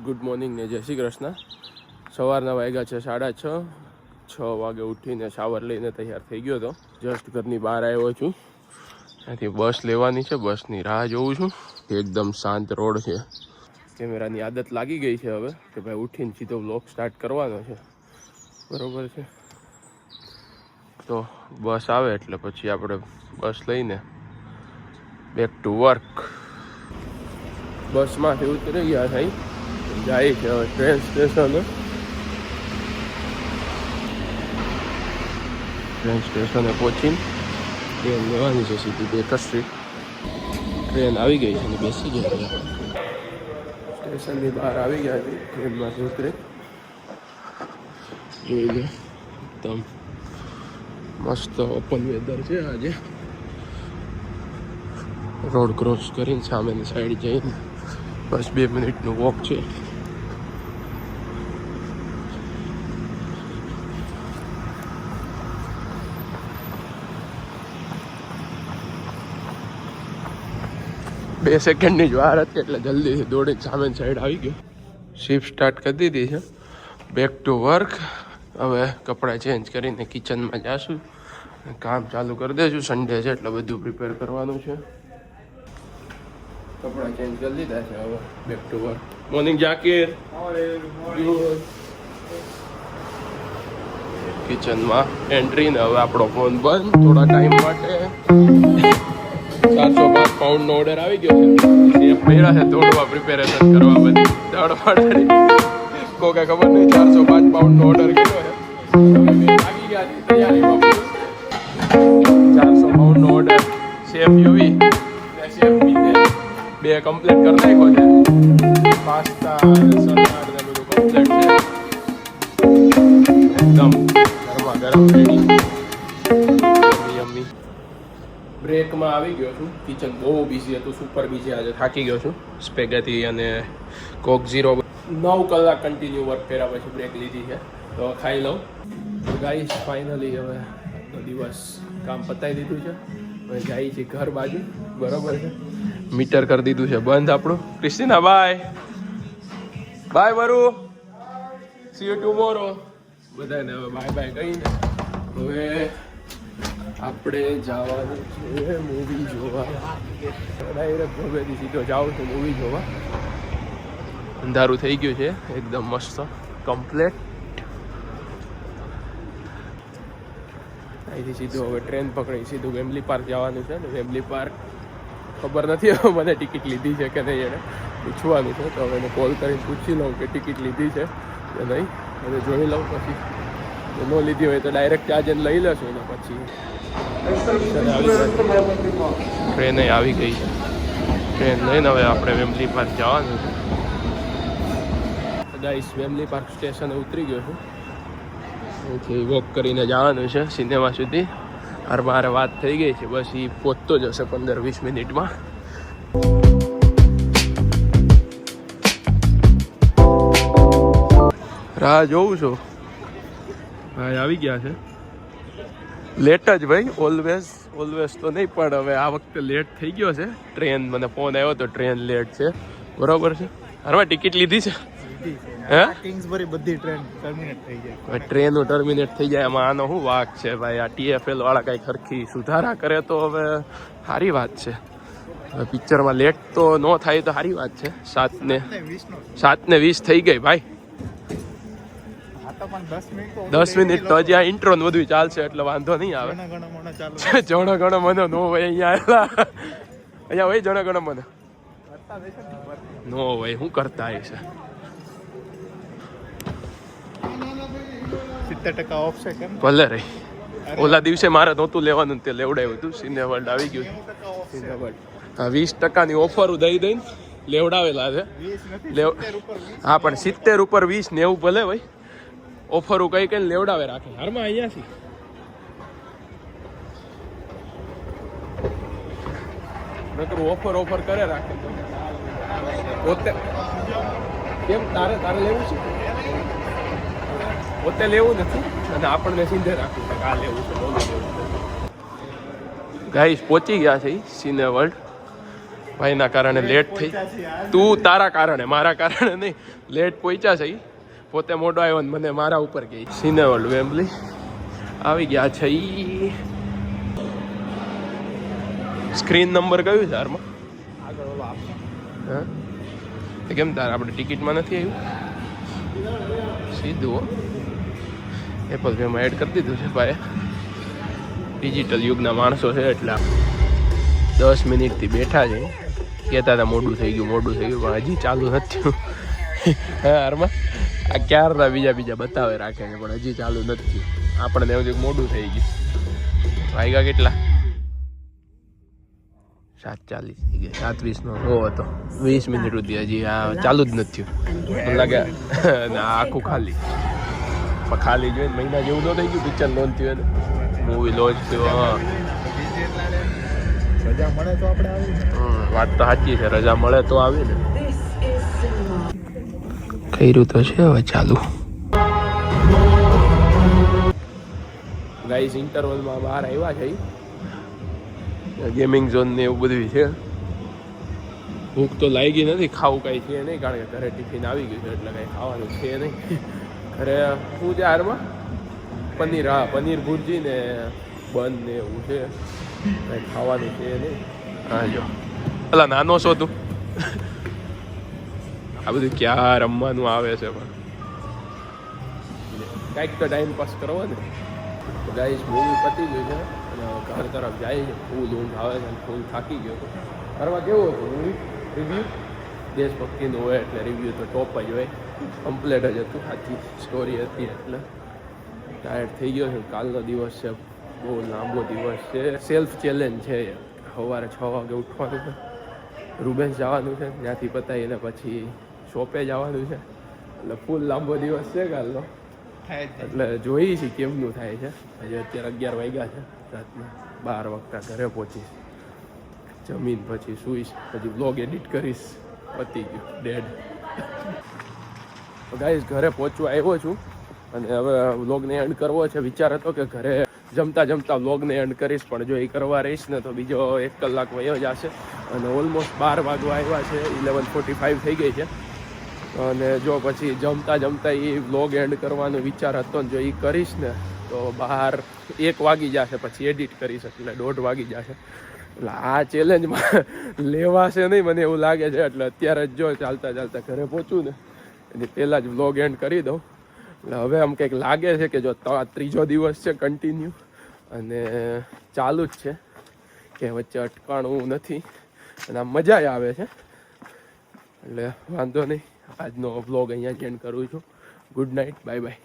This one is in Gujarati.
ગુડ મોર્નિંગ ને જય શ્રી કૃષ્ણ. સવારના વાગ્યા છે 6:30. 6 વાગે ઉઠીને શાવર લઈને તૈયાર થઈ ગયો હતો. જસ્ટ ઘરની બહાર આવ્યો છું. ત્યાંથી બસ લેવાની છે, બસની રાહ જોઉં છું. એકદમ શાંત રોડ છે. કેમેરાની આદત લાગી ગઈ છે હવે કે ભાઈ ઉઠીને સીધો વ્લોગ સ્ટાર્ટ કરવાનો છે, બરોબર છે. તો બસ આવે એટલે પછી આપણે બસ લઈને બેક ટુ વર્ક. બસમાંથી ઉતરી ગયા થઈ જાય છે હવે ટ્રેન સ્ટેશને પહોંચીને ટ્રેન લેવાની છે સીધી બેકર સ્ટ્રીટ. ટ્રેન આવી ગઈ છે અને બેસી ગયા છે. સ્ટેશનની બહાર આવી ગયા છે, ટ્રેનમાંથી ઉતરી જોઈ લો. એકદમ મસ્ત ઓપન વેધર છે આજે. રોડ ક્રોસ કરીને સામેની સાઈડ જઈને બસ 2 મિનિટનું વોક છે. બે સેકન્ડની જ વાર હતી એટલે જલ્દીથી દોડીને સામેની સાઈડ આવી ગયો. શિફ્ટ સ્ટાર્ટ કરી દીધી છે. Back to work. હવે કપડાં ચેન્જ કરીને કિચનમાં જાશું, કામ ચાલુ કરી દઈશું. સન્ડે છે એટલે બધું પ્રિપેર કરવાનું છે. કપડાં ચેન્જ કરી લીધા છે, હવે back to work. Morning Zakir. કિચનમાં એન્ટ્રી ને હવે આપણો ફોન બંધ થોડા ટાઈમ માટે. 405 પાઉન્ડનો ઓર્ડર આવી ગયો છે. એ પહેલા છે દોડવા પ્રિપેરેશન કરવા બધી દોડવાડાની કોઈ ખબર નહીં. 405 પાઉન્ડનો ઓર્ડર કર્યો છે. લાગી ગયા છે તૈયારીમાં. 400 પાઉન્ડનો ઓર્ડર શેફ યુવી ને શેફ બીજે 2 કમ્પ્લીટ કરી નાખ્યો છે. પાસ્તા સલાડ ને બધું કમ્પ્લીટ છે. એકદમ ગરમા ગરમ રેડી. યમ્મી. બ્રેકમાં આવી ગયો છું. કિચન બહુ બિઝી હતું, સુપર બિઝી. આજે થાકી ગયો છું. સ્પેગેટી અને કોક ઝીરો 9 કલાક કન્ટિન્યુ વર્ક કર્યા પછી બ્રેક લીધી છે. તો ખાઈ લઉં. ગાઈસ ફાઇનલી હવે દિવસ કામ પતાવી દીધું છે. હવે જાય છે ઘર બાજુ, બરોબર છે. મીટર કરી દીધું છે બંધ આપણું. ક્રિસ્ટીના બાય બાય વરુ, સી યુ ટુમોરો. બધાને હવે બાય બાય કહીને હવે આપણે જવાનું છે મૂવી જોવા. ડાયરેક્ટ ગમેથી સીધો જાઉં છું મૂવી જોવા. અંધારું થઈ ગયું છે એકદમ મસ્ત કમ્પ્લેટ. અહીંથી સીધું હવે ટ્રેન પકડી સીધું વેમ્બલી પાર્ક જવાનું છે. ને વેમ્બલી પાર્ક ખબર નથી હવે મને ટિકિટ લીધી છે કે નહીં, એને પૂછવાનું છે. તો હવે એને કોલ કરીને પૂછી લઉં કે ટિકિટ લીધી છે કે નહીં. અને જોઈ લઉં પછી ન લીધી હોય તો ડાયરેક્ટ ત્યાં જઈને લઈ લેશું. અને પછી ટ્રેન આવી ગઈ છે. ટ્રેન લઈને હવે આપણે વેમ્બલી પાર્ક જવાનું છે. ગાઈસ વેમ્બલી પાર્ક સ્ટેશને ઉતરી ગયો છું. અહીંથી વોક કરીને જવાનું છે સિનેમા સુધી. મારે વાત થઈ ગઈ છે, બસ એ પહોંચતો જ હશે 15-20 મિનિટમાં. રાહ જોઉં છું. ભાઈ આવી ગયા છે. લેટ જ ભાઈ, ઓલવેઝ તો નહીં, પણ હવે આ વખતે લેટ થઈ ગયો છે. ટ્રેન મને ફોન આવ્યો તો ટ્રેન લેટ છે, બરોબર છે. હારમાં ટિકિટ લીધી છે હે? કિંગ્સબરી બધી ટ્રેન ટર્મિનેટ થઈ જાય. ટ્રેનો ટર્મિનેટ થઈ જાય એમાં આનો શું વાક છે ભાઈ? આ TFL વાળા કંઈક સરખી સુધારા કરે તો હવે સારી વાત છે. હવે પિક્ચરમાં લેટ તો ન થાય તો સારી વાત છે. 7:20 થઈ ગઈ ભાઈ. 10 મિનિટ તો હજી આ ઇન્ટ્રો ને બધું ચાલશે એટલે વાંધો નહીં આવે. જણ ગણ મને નો હોય અહીંયા હોય જણ ગણ મને નો હોય. શું કરતા હશે? 70% ઓફ છે કેમ? ભલે રહી. ઓલા દિવસે મારે નહોતું લેવાનું, તે લેવડાવ્યું હતું. સિનેવર્લ્ડ આવી ગયું. હા 20%ની ઓફર દઈને લેવડાવેલા છે. હા પણ 70 ઉપર 20 90 ભલે ભાઈ ઓફરો કઈ કઈ લેવડાવે રાખે. હારમાં અહીંયાથી નકરું ઓફર કરે રાખે. પોતે કેમ તારે લેવું છે? પોતે લેવું નથી અને આપણને સીધે રાખવું છે આ લેવું છે. ગાઈસ પહોંચી ગયા છે સિનેવર્લ્ડ. ભાઈના કારણે લેટ થઈ. તું તારા કારણે, મારા કારણે નહીં. લેટ પહોંચ્યા છે. પોતે મોટો આવ્યો ને મને મારા ઉપર ગઈ. સિનેવર્લ્ડ વેમ્બલી આવી ગયા છે. સ્ક્રીન નંબર કયું છે આરમાં? હા કેમ તારે આપણે ટિકિટમાં નથી આવ્યું? સીધું એપલ પેમાં એડ કરી દીધું છે ભાઈ. ડિજિટલ યુગના માણસો છે એટલે 10 મિનિટથી બેઠા છે. કહેતા હતા મોડું થઈ ગયું પણ હજી ચાલુ નથી થયું. હા આરમાં આ ક્યારના બીજા બતાવે રાખે છે પણ હજી ચાલુ નથી થયું. આપણને એવું થયું મોડું થઈ ગયું. વાગ્યા કેટલા? 7:40 થઈ ગયા. 7:20નો શો હતો. 20 મિનિટ સુધી હજી આ ચાલુ જ નથી થયું. મને લાગે આખું ખાલી જોઈને મહિના જેવું તો થઈ ગયું. પિક્ચર લોન્ચ થયું મૂવી લોન્ચ થયું. રજા મળે તો આપણે આવી. વાત તો સાચી છે, રજા મળે તો આવી ને. કર્યું તો છે હવે ચાલુ. ગાઈસ ઇન્ટરવલમાં બહાર આવ્યા છે. ગેમિંગ ઝોન ને એવું બધું છે. ભૂખ તો લાગી નથી, ખાવું કાંઈ છે નહીં કારણ કે ઘરે ટિફિન આવી ગયું છે એટલે કાંઈ ખાવાનું છે નહીં. ઘરે શું છે હારમાં? પનીર ભુરજી ને બન ને એવું છે. કાંઈ ખાવાનું છે નહીં. હા જો પેલા નાનો છો તું. આ બધું ક્યાં રમવાનું આવે છે પણ કાંઈક તો ટાઈમ પાસ કરવો ને. તો ગાઈસ મૂવી પતી ગયું છે અને ઘર તરફ જાય છે. ફૂલ ઊંઘ આવે છે, ફૂલ થાકી ગયો હતો. કરવા કેવું હતું મૂવી રિવ્યૂ? દેશભક્તિનું હોય એટલે રિવ્યૂ તો ટોપ જ હોય. કમ્પ્લેટ જ હતું, સાચી સ્ટોરી હતી એટલે ટાયર્ડ થઈ ગયો છે. કાલનો દિવસ છે, બહુ લાંબો દિવસ છે. સેલ્ફ ચેલેન્જ છે. સવારે 6 વાગે ઉઠવાનું છે, રૂબેન્સ જવાનું છે, ત્યાંથી પતાવીને પછી શોપે જવાનું છે. એટલે ફૂલ લાંબો દિવસ છે કાલનો. એટલે જોઈ છે કેમનું થાય છે. હજી અત્યારે 11 વાગ્યા છે રાતના. 12 વાગતા ઘરે પહોંચીશ, જમીન પછી સૂઈશ, પછી વ્લોગ એડિટ કરીશ. પતી ગયું, ડેડ. ગાઈસ ઘરે પહોંચવા આવ્યો છું અને હવે વ્લોગને એન્ડ કરવો છે. વિચાર હતો કે ઘરે જમતા વ્લોગને એન્ડ કરીશ પણ જો એ કરવા રહીશ ને તો બીજો 1 કલાક વયો જશે અને ઓલમોસ્ટ 12 વાગવા આવ્યા છે. 11:45 થઈ ગઈ છે અને જો પછી જમતા એ વ્લોગ એન્ડ કરવાનો વિચાર હતો ને જો એ કરીશ ને તો 1 વાગી જશે. પછી એડિટ કરીશ એટલે 1:30 વાગી જશે. એટલે આ ચેલેન્જમાં લેવાશે નહીં મને એવું લાગે છે. એટલે અત્યારે જ જો ચાલતા ઘરે પહોંચું ને એની પહેલાં જ વ્લોગ એન્ડ કરી દઉં. એટલે હવે આમ કંઈક લાગે છે કે જો 3જો દિવસ છે કન્ટિન્યુ અને ચાલુ જ છે કે વચ્ચે અટકાણું નથી અને આમ મજા આવે છે. એટલે વાંધો નહીં, આજનો વ્લોગ અહીંયા જ એન્ડ કરું છું. Good night, bye bye.